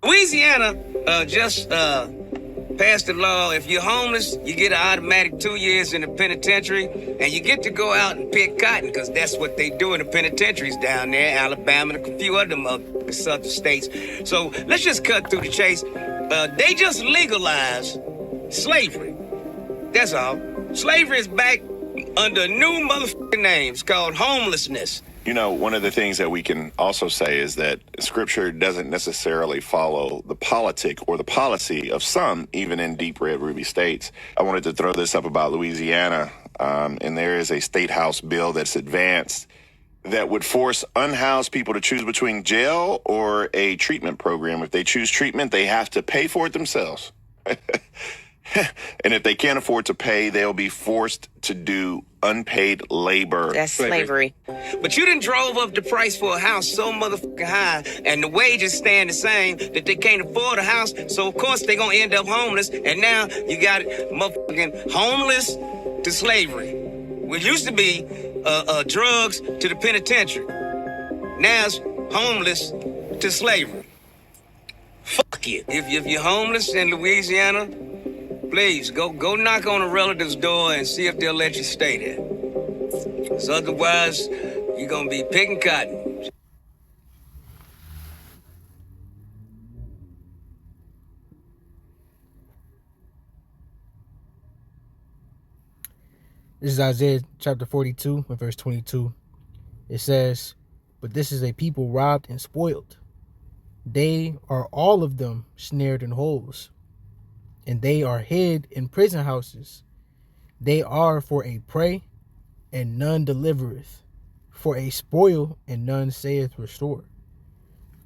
Louisiana just passed a law. If you're homeless, you get an automatic 2 years in the penitentiary, and you get to go out and pick cotton, because that's what they do in the penitentiaries down there, Alabama and a few other southern states. So let's just cut through the chase. They just legalized slavery. That's all. Slavery is back under a new motherfucking name. It's called homelessness. You know, one of the things that we can also say is that Scripture doesn't necessarily follow the politic or the policy of some, even in deep red ruby states. I wanted to throw this up about Louisiana, and there is a state house bill that's advanced that would force unhoused people to choose between jail or a treatment program. If they choose treatment, they have to pay for it themselves. And if they can't afford to pay, they'll be forced to do unpaid labor. That's slavery. But you done drove up the price for a house so motherfucking high, and the wages staying the same, that they can't afford a house, so of course they gonna end up homeless, and now you got motherfucking homeless to slavery. Which used to be drugs to the penitentiary. Now it's homeless to slavery. Fuck you. If you're homeless in Louisiana, please, go knock on a relative's door and see if they'll let you stay there. Because otherwise, you're going to be picking cotton. This is Isaiah chapter 42, verse 22. It says, "But this is a people robbed and spoiled. They are all of them snared in holes, and they are hid in prison houses. They are for a prey, and none delivereth, for a spoil, and none saith restore."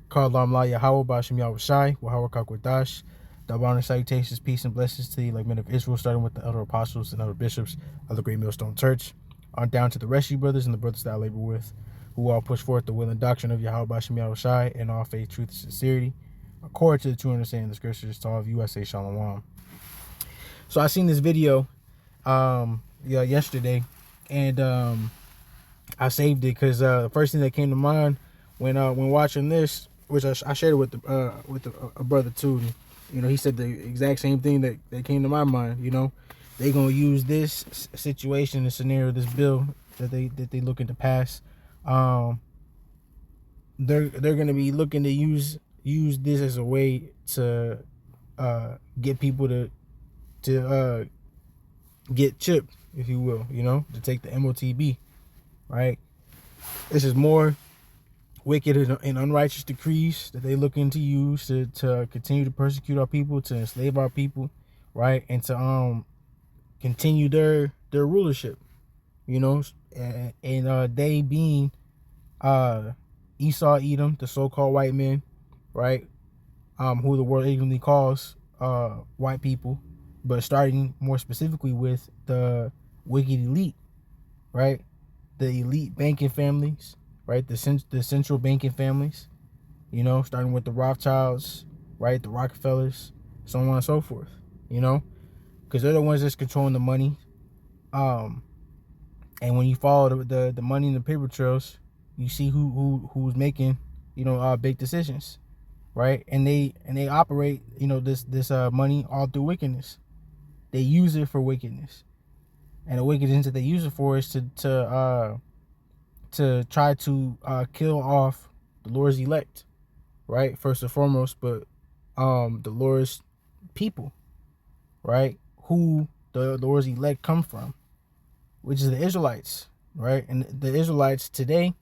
Kalam la Yahweh Bashem Yahushai, Wahawah Kakwadash. Dabar and salutations, peace and blessings to you, like men of Israel, starting with the elder apostles and elder bishops of the Great Millstone Church, on down to the rest of you brothers and the brothers that I labor with, who all push forth the will and doctrine of Yahweh Bashem Yahushai in all faith, truth, and sincerity, according to the true understanding of the scriptures. To all of you, I say shalom. So I seen this video yesterday, and I saved it because the first thing that came to mind when watching this, which I shared it with a brother too. You know, he said the exact same thing that came to my mind. You know, they gonna use this situation, the scenario, this bill that they looking to pass. They're gonna be looking to use this as a way to get people to get chipped, if you will. You know, to take the MOTB, right? This is more wicked and unrighteous decrees that they looking to use to continue to persecute our people, to enslave our people, right? And to continue their rulership, you know, and they being Esau, Edom, the so-called white men, right? Who the world ignorantly calls white people, but starting more specifically with the wicked elite, right? The elite banking families, right? The central banking families, you know, starting with the Rothschilds, right? The Rockefellers, so on and so forth, you know, because they're the ones that's controlling the money. And when you follow the money in the paper trails, you see who's making, you know, big decisions, right? And they operate, you know, this money all through wickedness. They use it for wickedness, and the wickedness that they use it for is to try to kill off the Lord's elect, right? First and foremost, but the Lord's people, right? Who the Lord's elect come from, which is the Israelites, right? And the Israelites today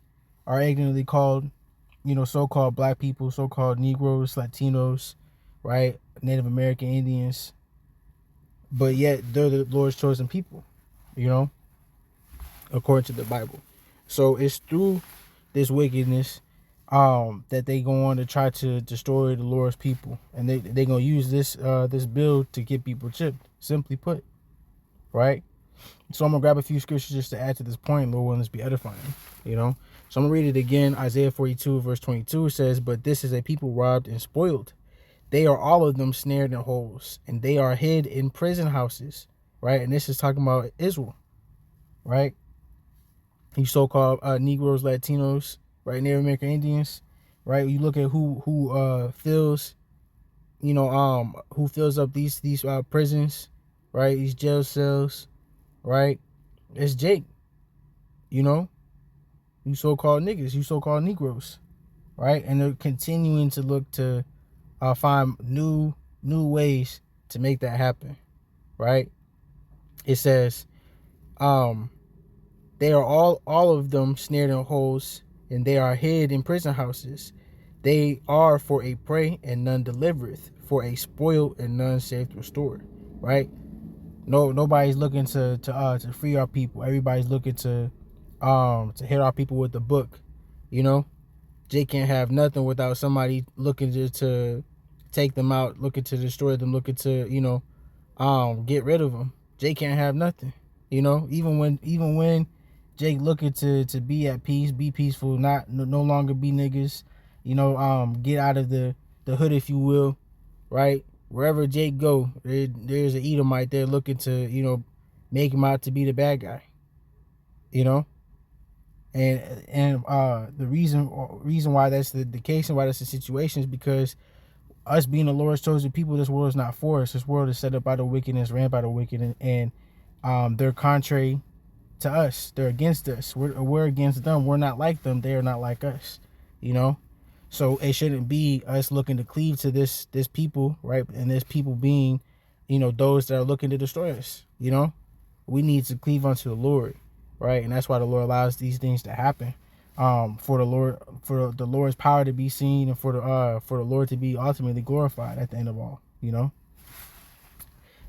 are ignorantly called, you know, so-called black people, so-called Negroes, Latinos, right? Native American Indians, but yet they're the Lord's chosen people, you know, according to the Bible. So it's through this wickedness that they go on to try to destroy the Lord's people, and they gonna use this bill to get people chipped, simply put, right? So I'm gonna grab a few scriptures just to add to this point, Lord willing, this be edifying, you know. So I'm gonna read it again. Isaiah 42 verse 22 says, "But this is a people robbed and spoiled. They are all of them snared in holes, and they are hid in prison houses," right? And this is talking about Israel, right? These so-called Negroes, Latinos, right? Native American Indians, right? You look at who fills who fills up these prisons, right? These jail cells, right? It's Jake. You know, you so-called niggas, you so-called Negroes, right? And they're continuing to look to find new ways to make that happen, right? It says, they are all of them snared in holes, and they are hid in prison houses. They are for a prey, and none delivereth, for a spoil, and none saith restored. Right? No, nobody's looking to free our people. Everybody's looking to hit our people with the book. You know, Jay can't have nothing without somebody looking to take them out, looking to destroy them, looking to get rid of them. Jay can't have nothing. You know, even when Jake looking to be at peace, be peaceful, no longer be niggas, get out of the hood, if you will, right? Wherever Jake go, there's an Edomite there looking to, make him out to be the bad guy, and the reason why that's the case and why that's the situation is because us being the Lord's chosen people, this world is not for us. This world is set up by the wicked and is ran by the wicked, and they're contrary to us. They're against us. We're against them. We're not like them. They are not like us. So it shouldn't be us looking to cleave to this people, right? And this people being, those that are looking to destroy us. We need to cleave unto the Lord, right? And that's why the Lord allows these things to happen. For the Lord's power to be seen, and for the Lord to be ultimately glorified at the end of all.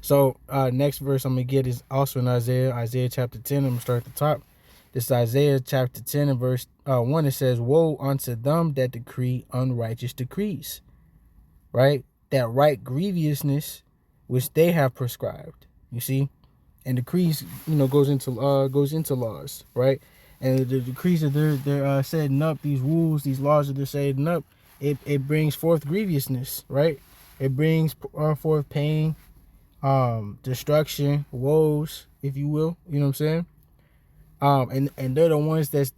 So next verse I'm gonna get is also in Isaiah chapter 10. I'm gonna start at the top. This is Isaiah chapter 10 and verse 1. It says, "Woe unto them that decree unrighteous decrees, right? That write grievousness which they have prescribed." You see, and decrees, goes into laws, right? And the decrees that they're setting up, these rules, these laws that they're setting up, it brings forth grievousness, right? It brings forth pain, destruction, woes, if you will. You know what I'm saying? And they're the ones that's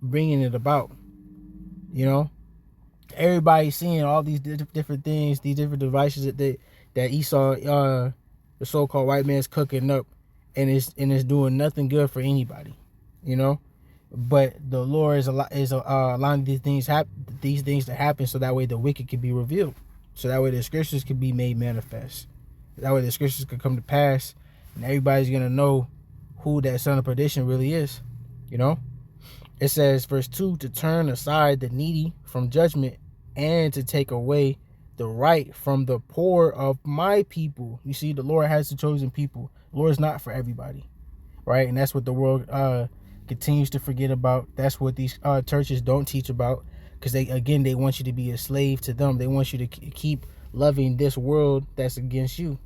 bringing it about. Everybody's seeing all these different things, these different devices that Esau, the so-called white man's cooking up, and it's doing nothing good for anybody. But the Lord is allowing these things to happen, so that way the wicked can be revealed, so that way the scriptures can be made manifest, that way the scriptures can come to pass, and everybody's gonna know who that son of perdition really is. It says, verse 2, "To turn aside the needy from judgment, and to take away the right from the poor of my people." You see, the Lord has the chosen people. The Lord is not for everybody, right? And that's what the world continues to forget about. That's what these churches don't teach about, because they want you to be a slave to them. They want you to keep loving this world that's against you,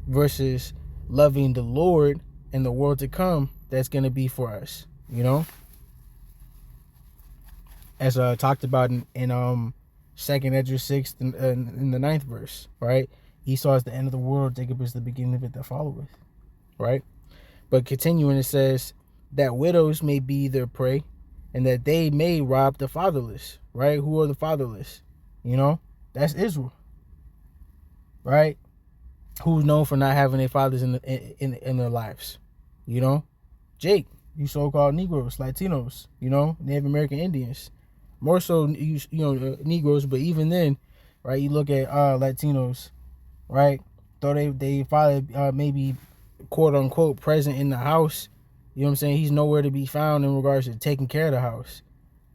versus loving the Lord and the world to come that's going to be for us. As talked about in 2nd Ezra 6 in the 9th verse, right? Esau is the end of the world, Jacob is the beginning of it that followeth, right? But continuing, it says that widows may be their prey, and that they may rob the fatherless, right? Who are the fatherless? That's Israel, right? Who's known for not having their fathers in their lives. Jake, you so-called Negroes, Latinos, Native American Indians, more so Negroes, but even then, right? You look at Latinos, right? Though they father maybe quote unquote present in the house, you know what I'm saying? He's nowhere to be found in regards to taking care of the house.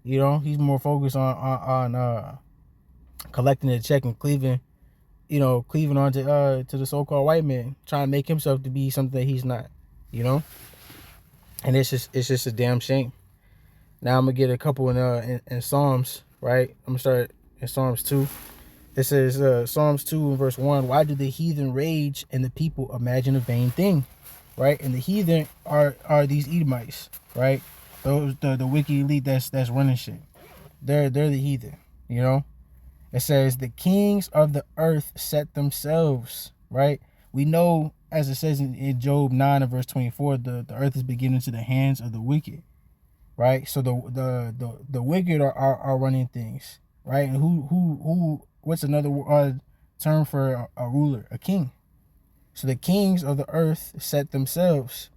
He's more focused on collecting the check and cleaving onto to the so-called white man, trying to make himself to be something that he's not. And it's just a damn shame. Now I'm gonna get a couple in Psalms, right? I'm gonna start in Psalms 2. It says Psalms 2 and verse 1. "Why do the heathen rage and the people imagine a vain thing?" Right? And the heathen are these Edomites, right? Those the wicked elite that's running shit. They're the heathen. It says the kings of the earth set themselves, right? We know, as it says in Job 9 and verse 24, the earth is beginning to the hands of the wicked, right? So the wicked are running things, right? And who what's another term for a ruler, a king. So the kings of the earth set themselves,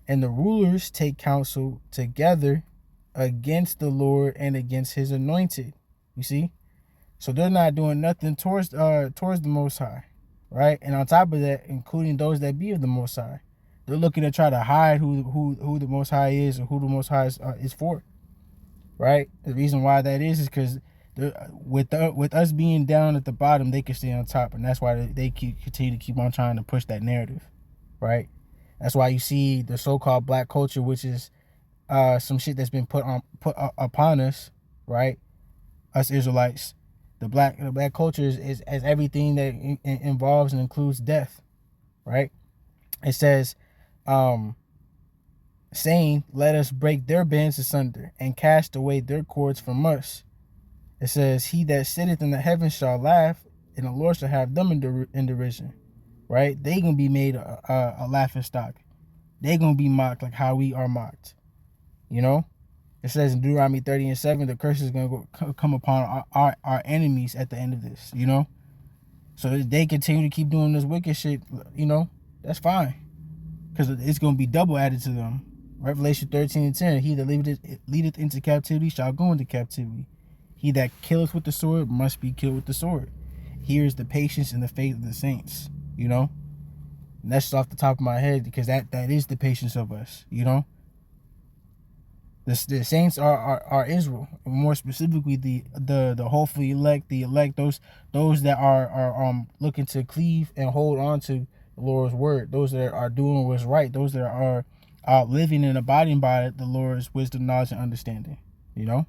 and the rulers take counsel together against the Lord and against his anointed. You see? So they're not doing nothing towards the Most High, right? And on top of that, including those that be of the Most High, they're looking to try to hide who the Most High is or who the Most High is for, right? The reason why that is because with us being down at the bottom, they can stay on top, and that's why they continue to keep on trying to push that narrative, right? That's why you see the so-called black culture, which is some shit that's been put upon us, right? Us Israelites. The black culture is everything that involves and includes death, right? It says, saying, let us break their bands asunder and cast away their cords from us. It says, he that sitteth in the heavens shall laugh, and the Lord shall have them in derision, right? They gonna be made a laughing stock. They gonna be mocked like how we are mocked, you know? It says in Deuteronomy 30:7, the curse is going to come upon our enemies at the end of this, you know? So if they continue to keep doing this wicked shit, you know, that's fine. Because it's going to be double added to them. Revelation 13:10, he that leadeth into captivity shall go into captivity. He that killeth with the sword must be killed with the sword. Here is the patience and the faith of the saints, you know? And that's just off the top of my head because that is the patience of us, you know? The saints are Israel, more specifically the hopefully elect, those that are looking to cleave and hold on to the Lord's word, those that are doing what's right, those that are living and abiding by the Lord's wisdom, knowledge, and understanding. You know,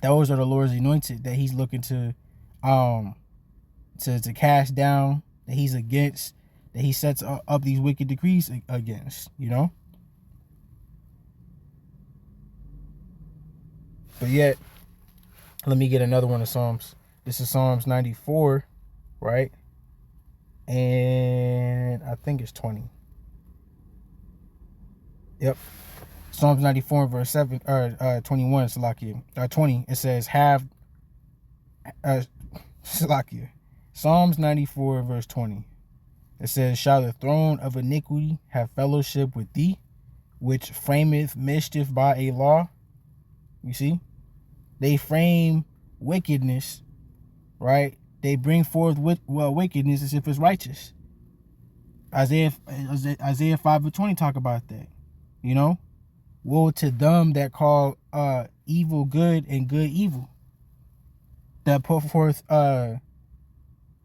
those are the Lord's anointed that He's looking to cast down, that He's against, that He sets up these wicked decrees against. You know. But yet, let me get another one of Psalms. This is Psalms 94, right? And I think it's 20. Yep. Psalms 94 verse 7 or 21, Salakia. 20. It says, Salakia. Psalms 94 verse 20. It says, shall the throne of iniquity have fellowship with thee, which frameth mischief by a law? You see? They frame wickedness, right? They bring forth wickedness as if it's righteous. Isaiah 5:20 talk about that. You know? Woe to them that call evil good and good evil. That put forth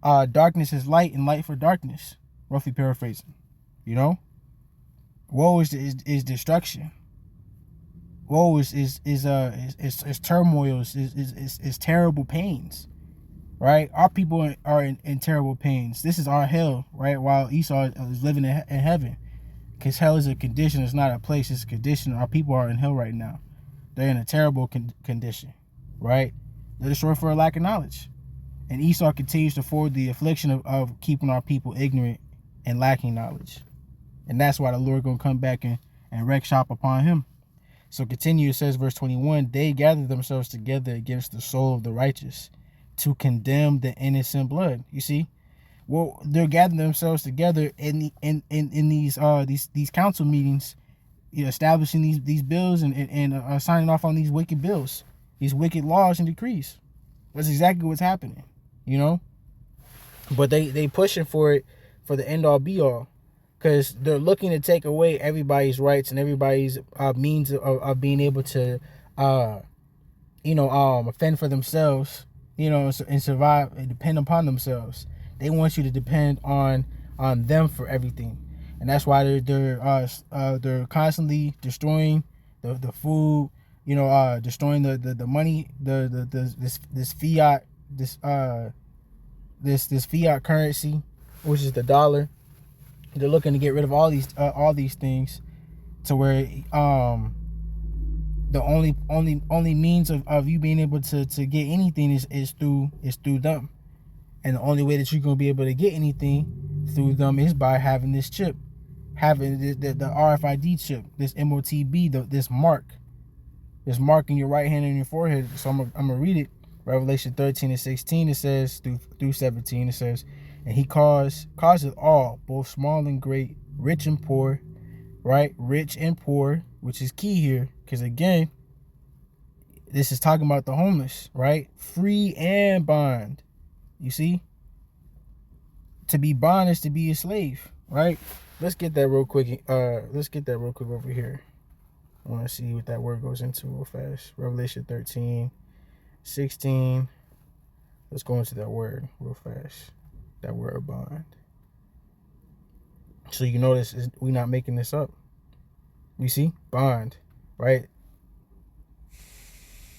darkness is light and light for darkness. Roughly paraphrasing. You know? Woe is destruction. Woe is turmoil, is terrible pains, right? Our people are in terrible pains. This is our hell, right? While Esau is living in heaven, because hell is a condition. It's not a place. It's a condition. Our people are in hell right now. They're in a terrible condition, right? They're destroyed for a lack of knowledge, and Esau continues to forward the affliction of keeping our people ignorant and lacking knowledge, and that's why the Lord gonna come back and wreak shop upon him. So continue, it says, verse 21, they gather themselves together against the soul of the righteous to condemn the innocent blood. You see? Well, they're gathering themselves together in these council meetings, you know, establishing these bills and signing off on these wicked bills, these wicked laws and decrees. That's exactly what's happening, you know? But they pushing for it for the end all be all. Because they're looking to take away everybody's rights and everybody's means of being able to, fend for themselves, you know, and survive and depend upon themselves. They want you to depend on them for everything, and that's why they're constantly destroying the food, you know, destroying the money, this fiat currency, which is the dollar. They're looking to get rid of all these things, to where the only means of you being able to get anything is through them, and the only way that you're gonna be able to get anything through them is by having this chip, having the RFID chip, this MOTB, this mark in your right hand and your forehead. So I'm gonna read it. Revelation 13:16, it says, through 17, it says, and he causeth all, both small and great, rich and poor, right? Rich and poor, which is key here, because again, this is talking about the homeless, right? Free and bond. You see? To be bond is to be a slave, right? Let's get that real quick. Let's get that real quick over here. I want to see what that word goes into real fast. Revelation 13:16. Let's go into that word real fast. That word bond. So you notice we're not making this up. You see? Bond, right?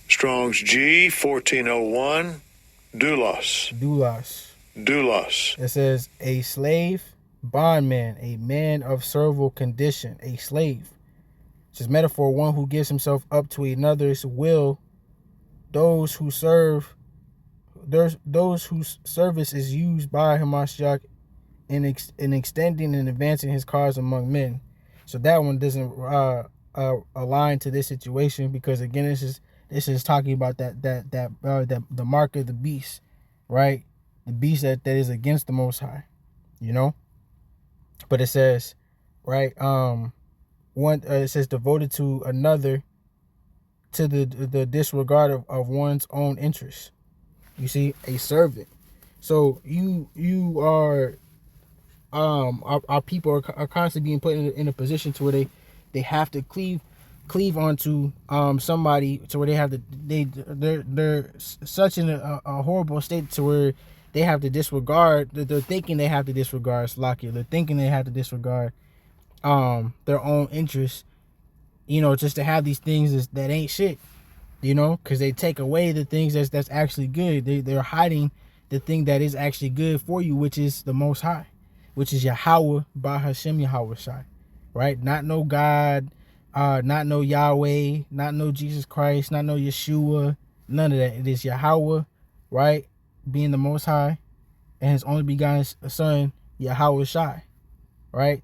Strong's G 1401. Doulos. It says a slave, bondman, a man of servile condition, a slave. It's just metaphor, one who gives himself up to another's will. Those whose service is used by Hamashiach in extending and advancing his cause among men. So that one doesn't align to this situation, because again, this is talking about that the mark of the beast, right? The beast that is against the Most High, you know. But it says, right, it says devoted to another, to the disregard of one's own interests. You see, a servant. So you are our people are constantly being put in a position to where they have to cleave onto somebody, to where they have to they're such in a horrible state to where they have to disregard. They're thinking they have to disregard Slakia. They're thinking they have to disregard their own interests, you know, just to have these things that ain't shit, you know, because they take away the things that's actually good. They're hiding the thing that is actually good for you, which is the Most High, which is Yahweh by Hashem Yahweh Shai, right? Not no God, not no Yahweh, not no Jesus Christ, not no Yeshua, none of that. It is Yahweh, right? Being the Most High, and his only begotten Son, Yahweh Shai, right?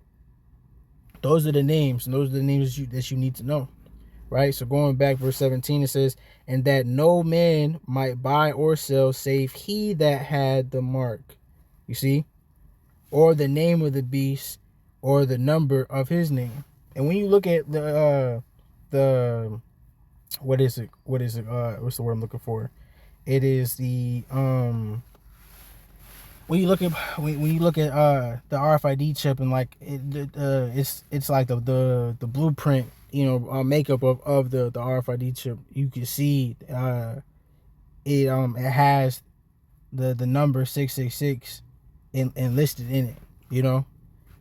Those are the names, and those are the names that you need to know, right? So going back, verse 17, it says, and that no man might buy or sell save he that had the mark, you see, or the name of the beast, or the number of his name. And when you look at the what is it? What's the word I'm looking for? It is the when you look at the RFID chip, and like it's like the blueprint, you know, makeup of the RFID chip. You can see it has the number 666 enlisted in it. You know,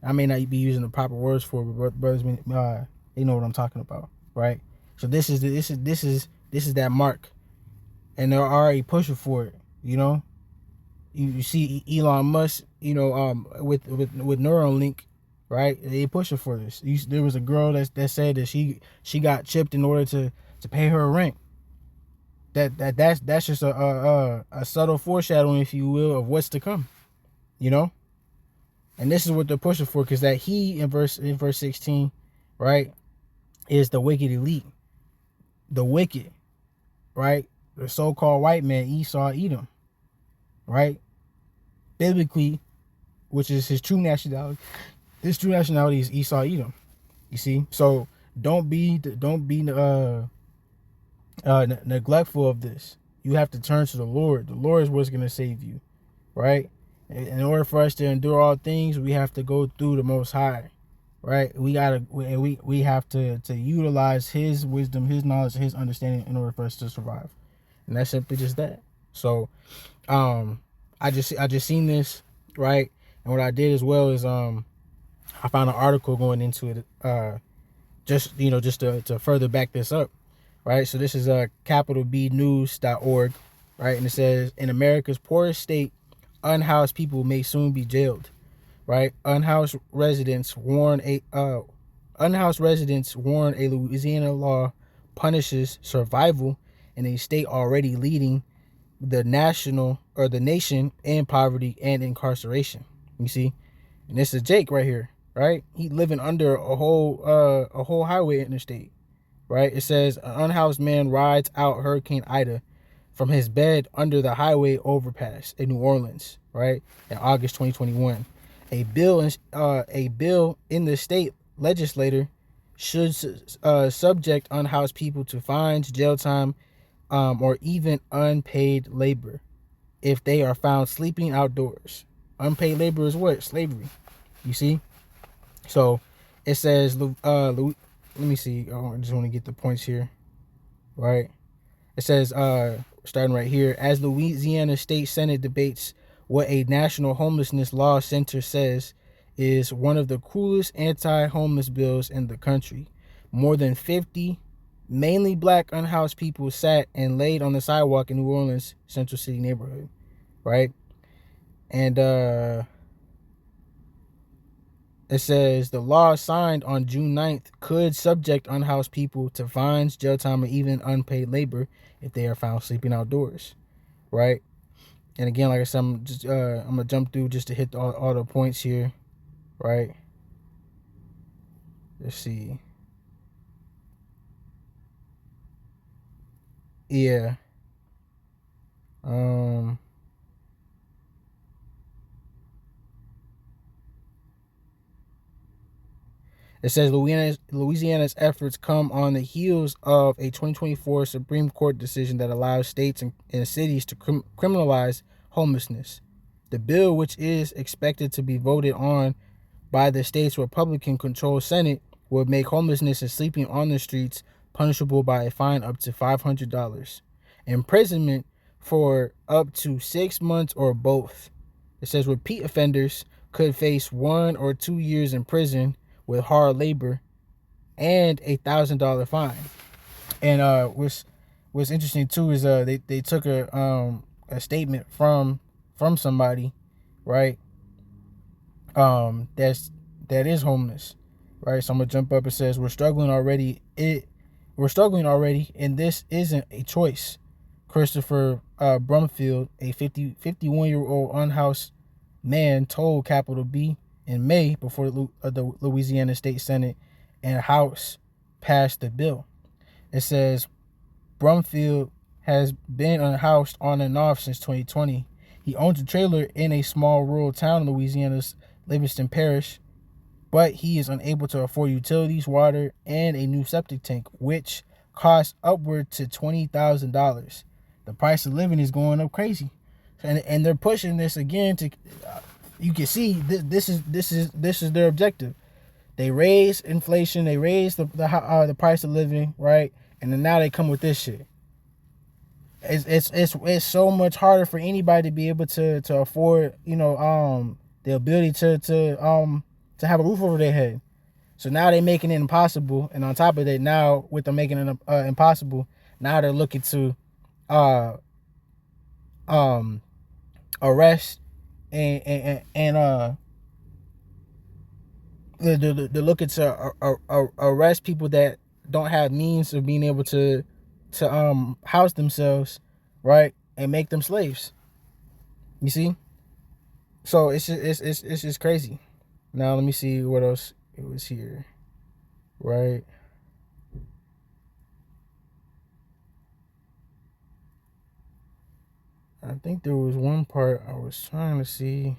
I may not be using the proper words for it, but brothers, they know what I'm talking about, right? So this is that mark, and they're already pushing for it. You know, you see Elon Musk, you know, with Neuralink, right? They pushing for this. There was a girl that said that she got chipped in order to pay her rent. That's just a subtle foreshadowing, if you will, of what's to come. You know. And this is what they're pushing for, because that he in verse 16, right, is the wicked elite. The wicked, right? The so-called white man, Esau, Edom, right? Biblically, which is his true nationality. His true nationality is Esau, Edom. You see? So don't be neglectful of this. You have to turn to the Lord. The Lord is what's going to save you, right? In order for us to endure all things, we have to go through the Most High, right? We have to utilize his wisdom, his knowledge, his understanding in order for us to survive. And that's simply just that. So I just seen this, right? And what I did as well is I found an article going into it, just to further back this up, right? So this is capitalbnews.org, right? And it says, in America's poorest state, unhoused people may soon be jailed, right? Unhoused residents warn a Louisiana law punishes survival in a state already leading the nation in poverty and incarceration. You see, and this is Jake right here, right? He living under a whole highway interstate, right? It says an unhoused man rides out Hurricane Ida from his bed under the highway overpass in New Orleans, right, in August 2021. A bill in the state legislature should subject unhoused people to fines, jail time, or even unpaid labor if they are found sleeping outdoors. Unpaid labor is what? Slavery. You see? So it says, let me see. I just want to get the points here, right? It says, starting right here, as Louisiana State Senate debates what a national homelessness law center says is one of the cruelest anti-homeless bills in the country. More than 50 mainly black unhoused people sat and laid on the sidewalk in New Orleans Central City neighborhood, right? And it says the law signed on June 9th could subject unhoused people to fines, jail time, or even unpaid labor if they are found sleeping outdoors, right? And again, like I said, I'm gonna jump through just to hit all the points here, right? Let's see. Yeah. It says Louisiana's efforts come on the heels of a 2024 Supreme Court decision that allows states and cities to criminalize homelessness. The bill, which is expected to be voted on by the state's Republican-controlled Senate, would make homelessness and sleeping on the streets punishable by a fine up to $500, imprisonment for up to 6 months or both. It says repeat offenders could face 1 or 2 years in prison with hard labor and a $1,000 fine. And what's interesting too is they took a statement from somebody, right? That is homeless, right? So I'm gonna jump up. It says we're struggling already, and this isn't a choice. Christopher Brumfield, a 51-year-old unhoused man, told Capital B in May before the Louisiana State Senate and House passed the bill. It says Brumfield has been unhoused on and off since 2020. He owns a trailer in a small rural town in Louisiana's Livingston Parish, but he is unable to afford utilities, water, and a new septic tank, which costs upward to $20,000. The price of living is going up crazy, and they're pushing this again to. You can see this is their objective. They raise inflation, they raise the price of living, right? And then now they come with this shit. It's so much harder for anybody to be able to afford, the ability to have a roof over their head. So now they're making it impossible, and on top of that, now with them making it impossible, now they're looking to arrest and they're looking to arrest people that don't have means of being able to house themselves, right, and make them slaves. You see? So it's just crazy. Now let me see what else it was here, right? I think there was one part I was trying to see.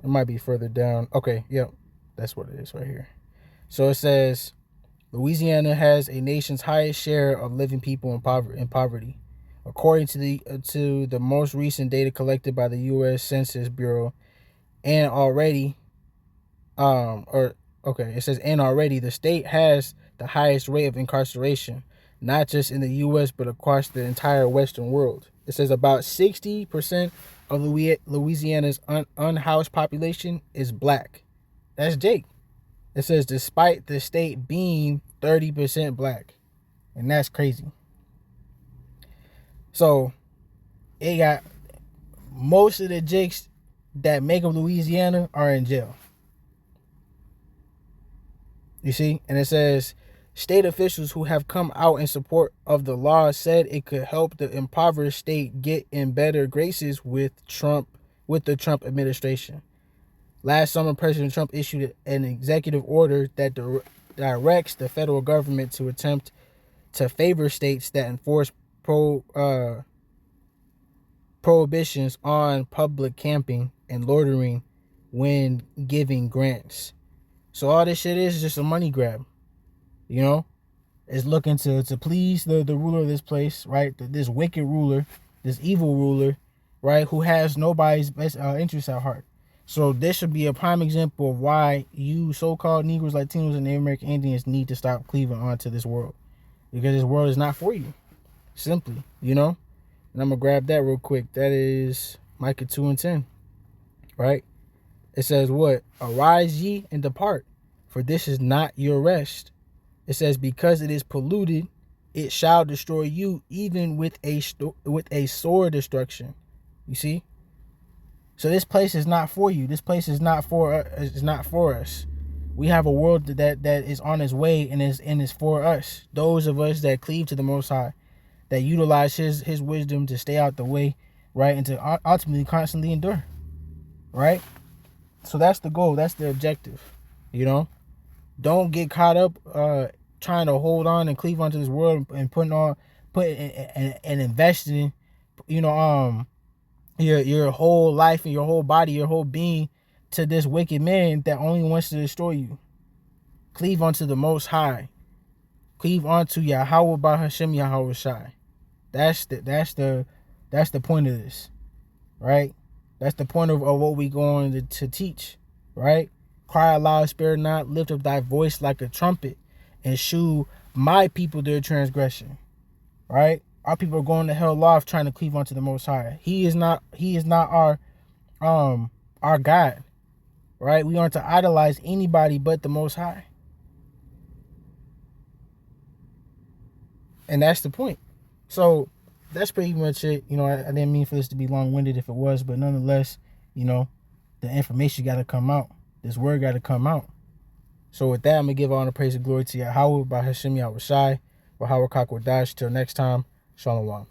It might be further down. Okay, yep. That's what it is right here. So it says, Louisiana has a nation's highest share of living people in poverty. According to the most recent data collected by the U.S. Census Bureau, it says, and already the state has the highest rate of incarceration, not just in the U.S., but across the entire Western world. It says about 60% of Louisiana's unhoused population is black. That's Jake. It says despite the state being 30% black. And that's crazy. So it got most of the Jakes that make up Louisiana are in jail. You see? And it says state officials who have come out in support of the law said it could help the impoverished state get in better graces with the Trump administration. Last summer, President Trump issued an executive order that directs the federal government to attempt to favor states that enforce prohibitions on public camping and loitering when giving grants. So all this shit is just a money grab, you know? It's looking to please the ruler of this place, right? This wicked ruler, this evil ruler, right? Who has nobody's best interests at heart. So this should be a prime example of why you so-called Negroes, Latinos, and Native American Indians need to stop cleaving onto this world. Because this world is not for you. Simply, you know? And I'm going to grab that real quick. That is Micah 2:10, right? It says what? Arise ye and depart, for this is not your rest. It says, because it is polluted, it shall destroy you, even with a sore destruction. You see? So this place is not for you. This place is not for us. We have a world that is on its way and is for us. Those of us that cleave to the Most High, that utilize his wisdom to stay out the way, right, and to ultimately constantly endure, right? So that's the goal. That's the objective, you know? Don't get caught up trying to hold on and cleave onto this world and investing, you know, your whole life and your whole body, your whole being to this wicked man that only wants to destroy you. Cleave onto the Most High. Cleave onto Yahweh by Hashem Yahweh Shai. That's the point of this, right? That's the point of what we going to teach, right? Cry aloud, spare not, lift up thy voice like a trumpet, and shew my people their transgression, right? Our people are going to hell off trying to cleave onto the Most High. He is not our God, right? We aren't to idolize anybody but the Most High. And that's the point. So that's pretty much it. You know, I didn't mean for this to be long-winded if it was, but nonetheless, you know, the information got to come out. This word got to come out. So with that, I'm going to give all the praise and glory to Yahweh by Hashem Yahweh Shai, Wahawa Kakwadash. Till next time, Shalom.